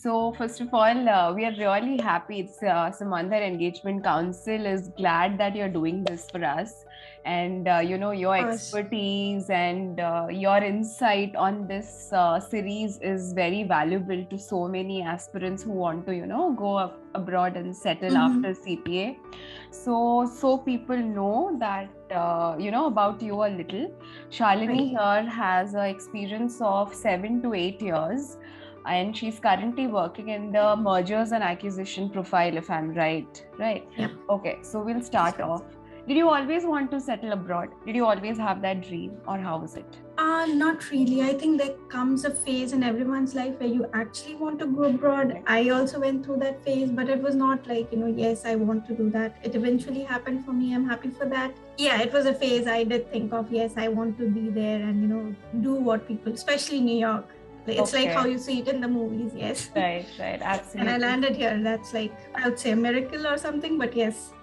So first of all, we are really happy. It's Simandhar Engagement Council is glad that you're doing this for us, and your expertise and your insight on this series is very valuable to so many aspirants who want to go abroad and settle after CPA. So people know that about you a little. Shalini here has an experience of 7 to 8 years. And she's currently working in the mergers and acquisition profile, if I'm right. Right? Yeah. Okay, so we'll start off. Did you always want to settle abroad? Did you always have that dream, or how was it? Not really. I think there comes a phase in everyone's life where you actually want to go abroad. Right. I also went through that phase, but it was not like, yes, I want to do that. It eventually happened for me. I'm happy for that. Yeah, it was a phase I did think of, yes, I want to be there and, do what people, especially New York. It's like how you see it in the movies, yes. Right, absolutely. And I landed here. That's like, I would say a miracle or something, but yes,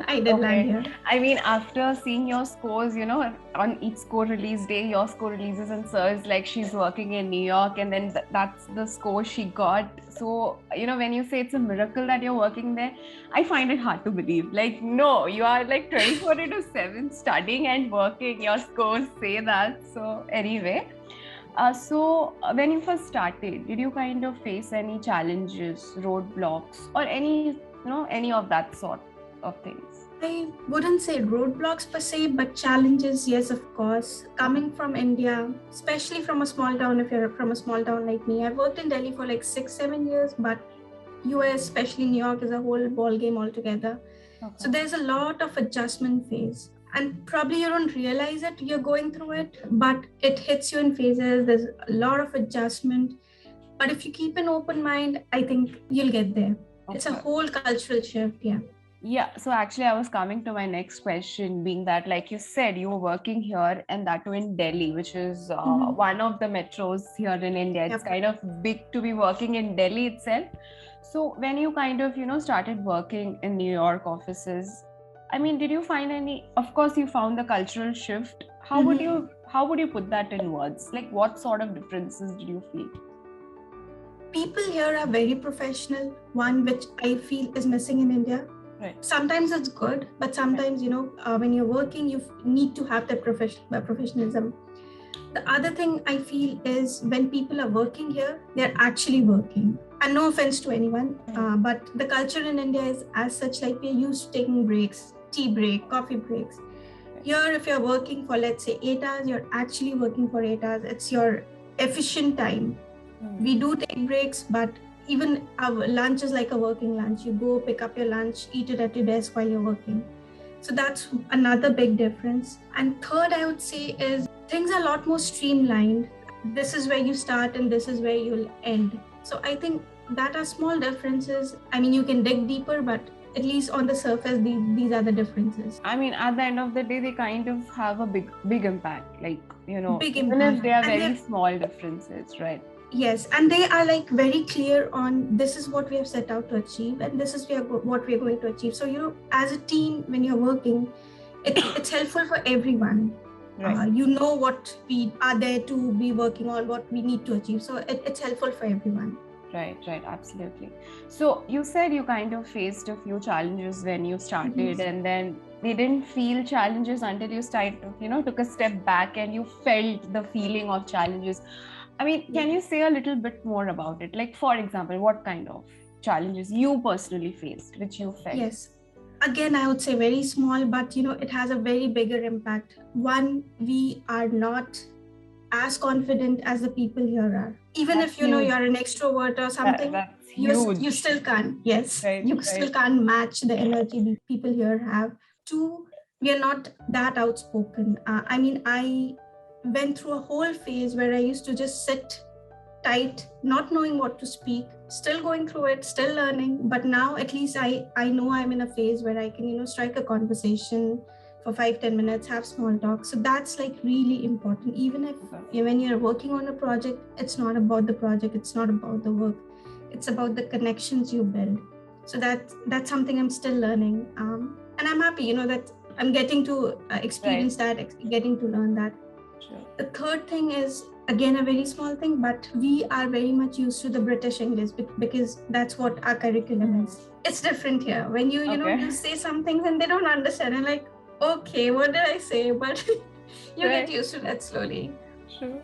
I did land here. I mean, after seeing your scores, on each score release day, your score releases and says like she's working in New York, and then that's the score she got. So, when you say it's a miracle that you're working there, I find it hard to believe. Like, no, you are like 24/7 studying and working. Your scores say that. So anyway. So when you first started, did you kind of face any challenges, roadblocks, or any of that sort of things? I wouldn't say roadblocks per se, but challenges, yes, of course. Coming from India, especially from a small town, if you're from a small town like me, I've worked in Delhi for like 6-7 years, but US, especially New York, is a whole ball game altogether. Okay. So there's a lot of adjustment phase. And probably you don't realize it, you're going through it, but it hits you in phases. There's a lot of adjustment. But if you keep an open mind, I think you'll get there. Okay. It's a whole cultural shift, yeah. Yeah, so actually I was coming to my next question, being that, like you said, you were working here and that too in Delhi, which is one of the metros here in India. It's kind of big to be working in Delhi itself. So when you kind of, started working in New York offices, I mean, did you find any, of course you found the cultural shift. How would you put that in words? Like what sort of differences did you feel? People here are very professional, one which I feel is missing in India. Right. Sometimes it's good, but sometimes, when you're working, you need to have that professionalism. The other thing I feel is when people are working here, they're actually working. And no offense to anyone, but the culture in India is as such, like we're used to taking breaks, tea break, coffee breaks. Here, if you're working for, let's say, 8 hours, you're actually working for 8 hours. It's your efficient time. We do take breaks, but even our lunch is like a working lunch. You go pick up your lunch, eat it at your desk while you're working. So that's another big difference. And third, I would say is things are a lot more streamlined. This is where you start and this is where you'll end. So I think that are small differences. I mean, you can dig deeper, but at least on the surface, these are the differences. I mean, at the end of the day, they kind of have a big impact. Like, big even impact. If they are very small differences, right? Yes, and they are like very clear on this is what we have set out to achieve and this is what we are going to achieve. So, as a team, when you're working, it's helpful for everyone. Right. You know what we are there to be working on, what we need to achieve. So it's helpful for everyone. Right, absolutely. So you said you kind of faced a few challenges when you started, and then they didn't feel challenges until you started, took a step back and you felt the feeling of challenges. I mean, can you say a little bit more about it? Like, for example, what kind of challenges you personally faced, which you felt? Yes. Again, I would say very small, but it has a very bigger impact. One, we are not as confident as the people here are. Even if you're an extrovert or something, you still can't. Yes, you still can't match the energy people here have. Two, we are not that outspoken. I went through a whole phase where I used to just sit tight, not knowing what to speak, still going through it, still learning. But now at least I know I'm in a phase where I can, strike a conversation for 5-10 minutes, have small talk. So that's like really important. Even if when you're working on a project, it's not about the project, it's not about the work, it's about the connections you build. So that's something I'm still learning. And I'm happy, that I'm getting to experience that, getting to learn that. Sure. The third thing is, again a very small thing, but we are very much used to the British English because that's what our curriculum is. It's different here. When you know, you say some things and they don't understand, and like, okay, what did I say? But you get used to that slowly. True.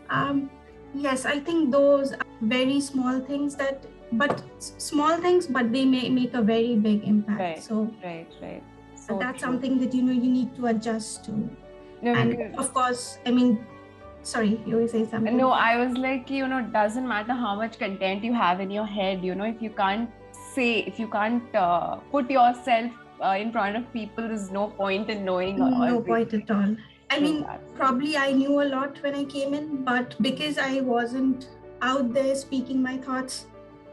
Yes, I think those are very small things but they may make a very big impact. Right. So that's true. something that you need to adjust to. No, and of course, I mean, sorry, you were saying something. No, I was like, it doesn't matter how much content you have in your head, if you can't put yourself in front of people, there's no point in knowing. No point at all. I mean, probably I knew a lot when I came in, but because I wasn't out there speaking my thoughts,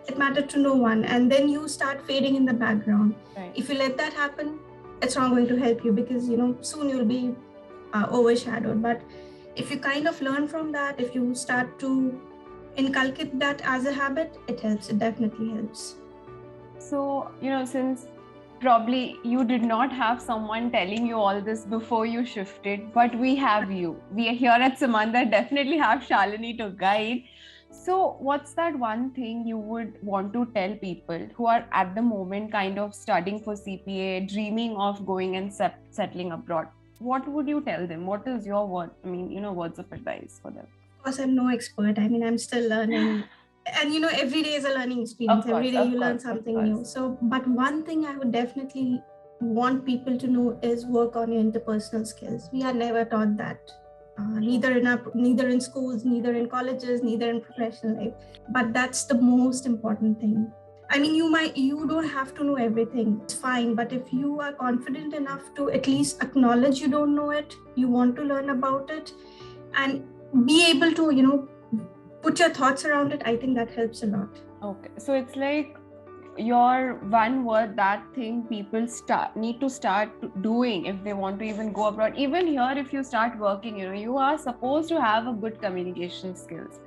it mattered to no one. And then you start fading in the background. Right. If you let that happen, it's not going to help you because, soon you'll be overshadowed. But if you kind of learn from that, if you start to inculcate that as a habit, it helps. It definitely helps. So, since probably you did not have someone telling you all this before you shifted, but we have you. We are here at Simandhar, definitely have Shalini to guide. So what's that one thing you would want to tell people who are at the moment kind of studying for CPA, dreaming of going and settling abroad? What would you tell them? What is your words of advice for them? Of course, I'm no expert. I mean, I'm still learning. And every day is a learning experience. Every day you learn something new. So, but one thing I would definitely want people to know is work on your interpersonal skills. We are never taught that, neither in schools, neither in colleges, neither in professional life. But that's the most important thing. I mean, you don't have to know everything. It's fine. But if you are confident enough to at least acknowledge you don't know it, you want to learn about it, and be able to, put your thoughts around it, I think that helps a lot. Okay. So it's like your one word, that thing people need to start doing if they want to even go abroad. Even here, if you start working, you are supposed to have a good communication skills.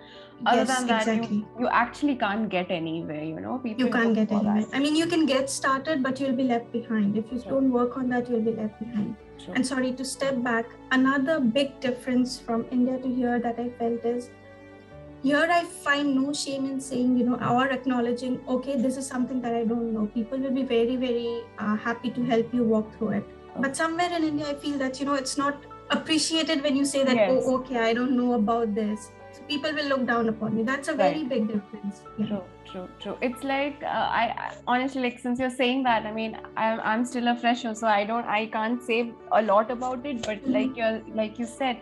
Other than that, exactly. you actually can't get anywhere, People you can't get anywhere. I mean, you can get started, but you'll be left behind. If you don't work on that, you'll be left behind. True. And sorry, to step back, another big difference from India to here that I felt is, here I find no shame in saying, or acknowledging, okay, this is something that I don't know. People will be very, very happy to help you walk through it. Okay. But somewhere in India, I feel that, it's not appreciated when you say that, oh, okay, I don't know about this. So people will look down upon you. That's a very big difference. Yeah. True. It's like, I honestly, like, since you're saying that, I mean, I'm still a fresher, so I can't say a lot about it, but like you said,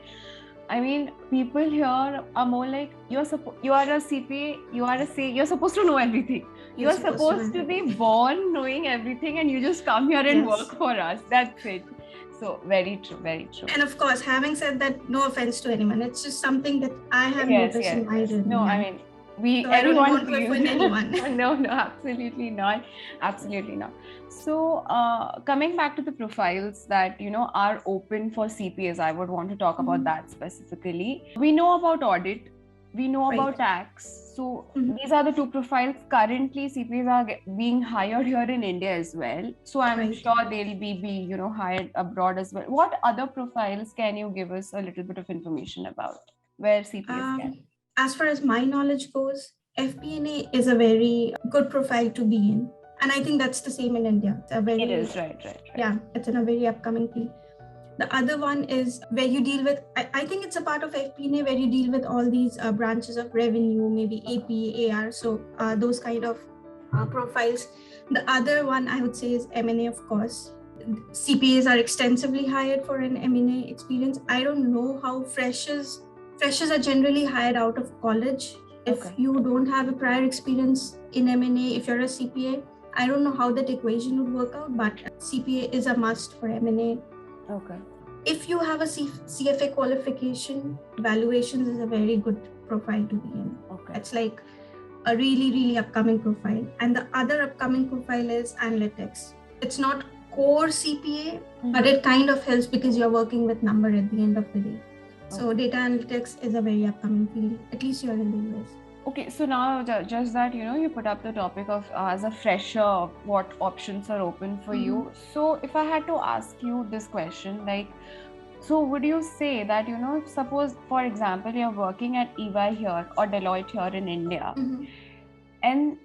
I mean, people here are more like, you are a CPA, you're supposed to know everything. You're supposed to be born knowing everything, and you just come here and work for us. That's it. So very true. And of course, having said that, no offense to anyone. It's just something that I have noticed in my journey. No, I mean, everyone want to offend anyone. No, absolutely not. So coming back to the profiles that are open for CPAs, I would want to talk about that specifically. We know about audit, we know about tax. So these are the two profiles. Currently CPAs are being hired here in India as well. So I'm sure they'll be hired abroad as well. What other profiles can you give us a little bit of information about where CPAs can? As far as my knowledge goes, FP&A is a very good profile to be in. And I think that's the same in India. It is, right. Yeah, it's in a very upcoming field. The other one is where you deal with, I think it's a part of FP&A where you deal with all these branches of revenue, maybe AP, AR, so those kind of profiles. The other one I would say is M&A, of course. CPAs are extensively hired for an M&A experience. I don't know how freshers are generally hired out of college. If you don't have a prior experience in M&A, if you're a CPA, I don't know how that equation would work out, but CPA is a must for M&A. Okay. If you have a CFA qualification, valuations is a very good profile to be in. Okay. It's like a really, really upcoming profile. And the other upcoming profile is analytics. It's not core CPA, but it kind of helps because you're working with number at the end of the day. So data analytics is a very upcoming field, at least you're in the US. Okay, so now just that, you put up the topic of as a fresher, what options are open for you. So if I had to ask you this question, like, So would you say that, if suppose, for example, you're working at EY here or Deloitte here in India, and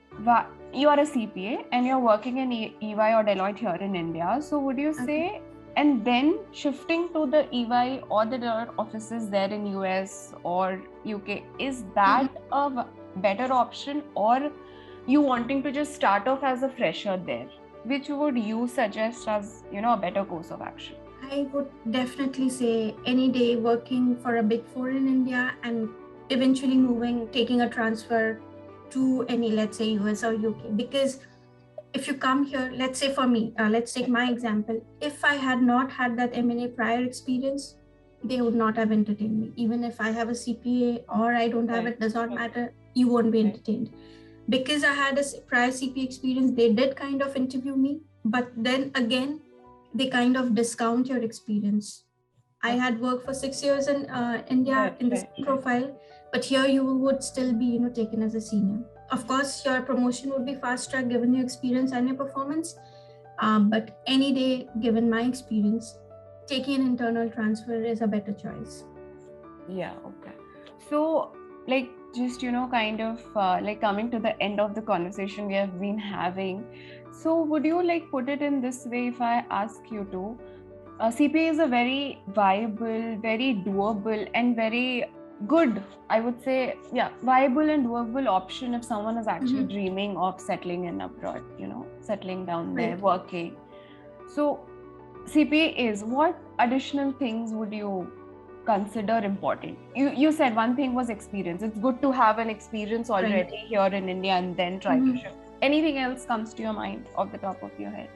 you are a CPA and you're working in EY or Deloitte here in India, so would you say, and then shifting to the EY or the Deloitte offices there in US or UK, is that a better option, or you wanting to just start off as a fresher there? Which would you suggest as, a better course of action? I would definitely say any day working for a big four in India and eventually taking a transfer to any, let's say, US or UK. Because if you come here, let's say for me, let's take my example. If I had not had that M&A prior experience, they would not have entertained me. Even if I have a CPA or I don't have it, does not matter. You won't be entertained. Because I had a prior CPA experience, they did kind of interview me. But then again, they kind of discount your experience. I had worked for 6 years in India in this profile, but here you would still be, taken as a senior. Of course, your promotion would be fast track given your experience and your performance. But any day, given my experience, taking an internal transfer is a better choice. Yeah, okay. So, just, kind of coming to the end of the conversation we have been having. So would you put it in this way if I ask you to? CPA is a very viable, very doable and very good, I would say, viable and doable option if someone is actually dreaming of settling in abroad, settling down there, working. So CPA is, what additional things would you consider important? You said one thing was experience. It's good to have an experience already here in India and then try to shift. Anything else comes to your mind off the top of your head?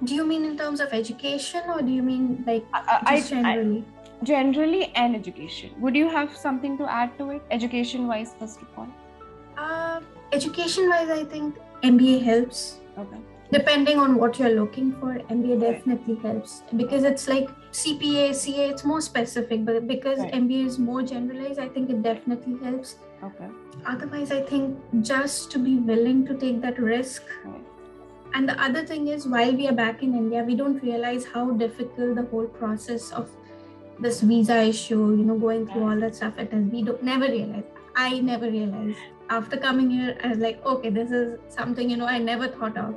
Do you mean in terms of education, or do you mean just generally? Generally and education. Would you have something to add to it? Education-wise, first of all. Education-wise, I think MBA helps. Okay. Depending on what you're looking for, MBA definitely helps, because it's like CPA, CA, it's more specific, but because MBA is more generalized, I think it definitely helps. Okay. Otherwise, I think just to be willing to take that risk. And the other thing is, while we are back in India, we don't realize how difficult the whole process of this visa issue, going through all that stuff it is. We never realize. I never realized. After coming here, I was like, okay, this is something, I never thought of.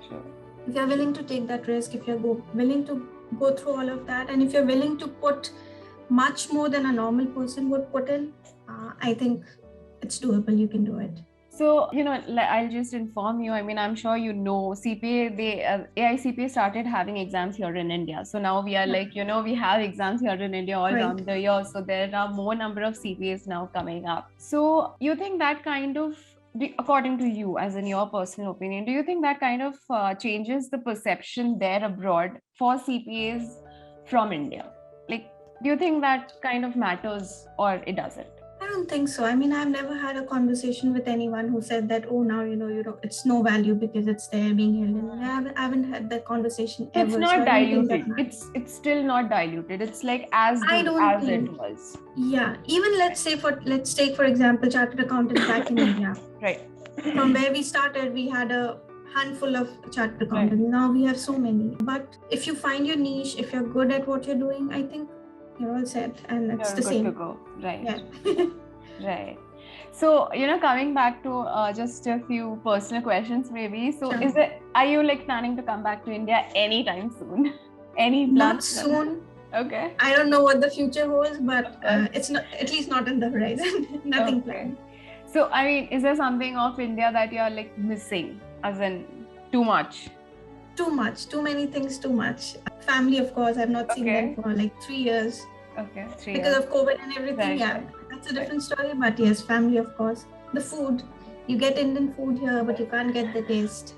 Sure. If you're willing to take that risk, if you're willing to go through all of that, and if you're willing to put much more than a normal person would put in, I think it's doable. You can do it. So, I'll just inform you. I mean, I'm sure CPA, AICPA started having exams here in India. So now we are we have exams here in India all around the year. So there are more number of CPAs now coming up. So you think that kind of, according to you, as in your personal opinion, do you think that kind of changes the perception there abroad for CPAs from India? Do you think that kind of matters, or it doesn't? I don't think so. I mean, I've never had a conversation with anyone who said that, oh, now, it's no value because it's there being held in. I haven't had that conversation ever. It's not diluted. It's still not diluted. It's as good as it was. Yeah. Even let's take, for example, chartered accountants back in India. Right. From where we started, we had a handful of chartered accountants. Now we have so many. But if you find your niche, if you're good at what you're doing, I think you're all set, and it's the same. To go. Right. Yeah. Right. So, coming back to just a few personal questions, maybe. So, are you planning to come back to India anytime soon? Any plans? Not soon. Okay. I don't know what the future holds, but it's not, at least not in the horizon. Nothing planned. So, I mean, is there something of India that you're missing, as in too much? Too much. Too many things. Too much. Family, of course. I've not seen them for 3 years. Okay, 3 years. Because of COVID and everything. That's a different story. But yes, family, of course. The food. You get Indian food here, but you can't get the taste.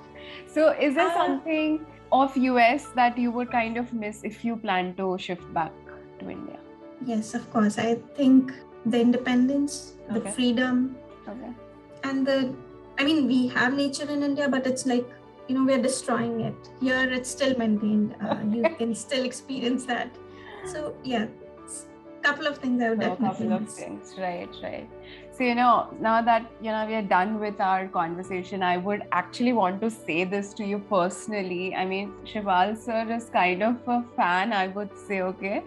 So is there something of US that you would kind of miss if you plan to shift back to India? Yes, of course. I think the independence, the freedom, and we have nature in India, but it's we're destroying it. Here, it's still maintained. You can still experience that. So, yeah, couple of things I would definitely miss. Couple of things, right. So, now that, we are done with our conversation, I would actually want to say this to you personally. I mean, 𝗔𝗯cie sir is kind of a fan, I would say, okay?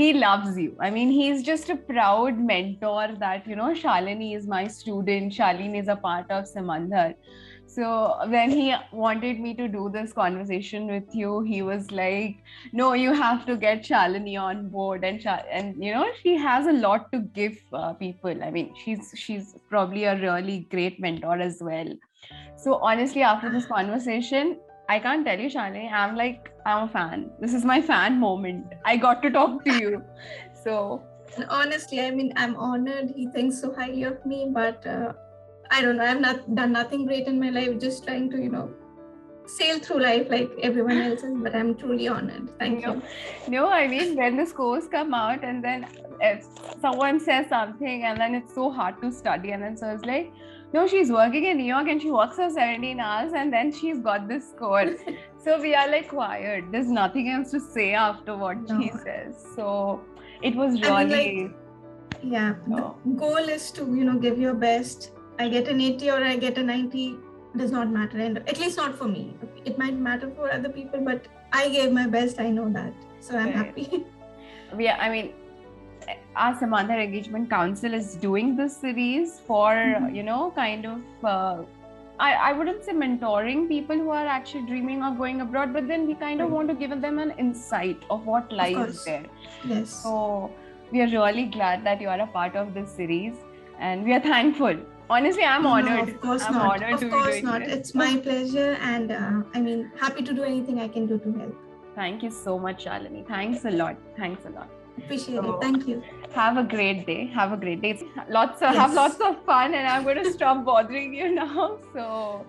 he loves you. I mean, he's just a proud mentor that, Shalini is my student. Shalini is a part of Simandhar. So when he wanted me to do this conversation with you, he was like, no, you have to get Shalini on board. And she has a lot to give people. I mean, she's probably a really great mentor as well. So honestly, after this conversation, I can't tell you, Shalini, I'm a fan. This is my fan moment. I got to talk to you. So honestly, I mean, I'm honored. He thinks so highly of me, but I don't know. I've not done nothing great in my life. Just trying to, sail through life like everyone else is. But I'm truly honored. Thank you. No, I mean, when the scores come out and then if someone says something and then it's so hard to study, and then so it's like, no, she's working in New York and she works for 17 hours and then she's got this score. So we are like quiet. There's nothing else to say after what she says. So it was really... The goal is to, give your best. I get an 80 or I get a 90, does not matter. And at least not for me. It might matter for other people, but I gave my best. I know that. So I'm happy. Yeah, I mean, our Simandhar Engagement Council is doing this series for, kind of, I wouldn't say mentoring people who are actually dreaming of going abroad, but then we kind of want to give them an insight of what lies there. Yes. So we are really glad that you are a part of this series and we are thankful. Honestly, I'm honored. No, of course I'm not. honored of to course be doing not. this. It's my pleasure, and happy to do anything I can do to help. Thank you so much, Shalini. Thanks a lot. Appreciate it. Thank you. Have a great day. Have lots of fun, and I'm going to stop bothering you now. So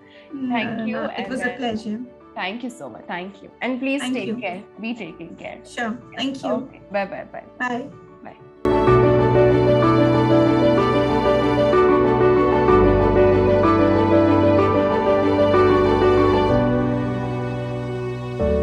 thank you. It was a pleasure. Thank you so much. Thank you. And please take care. Be taking care. Sure. Thank you. Okay. Bye. Bye.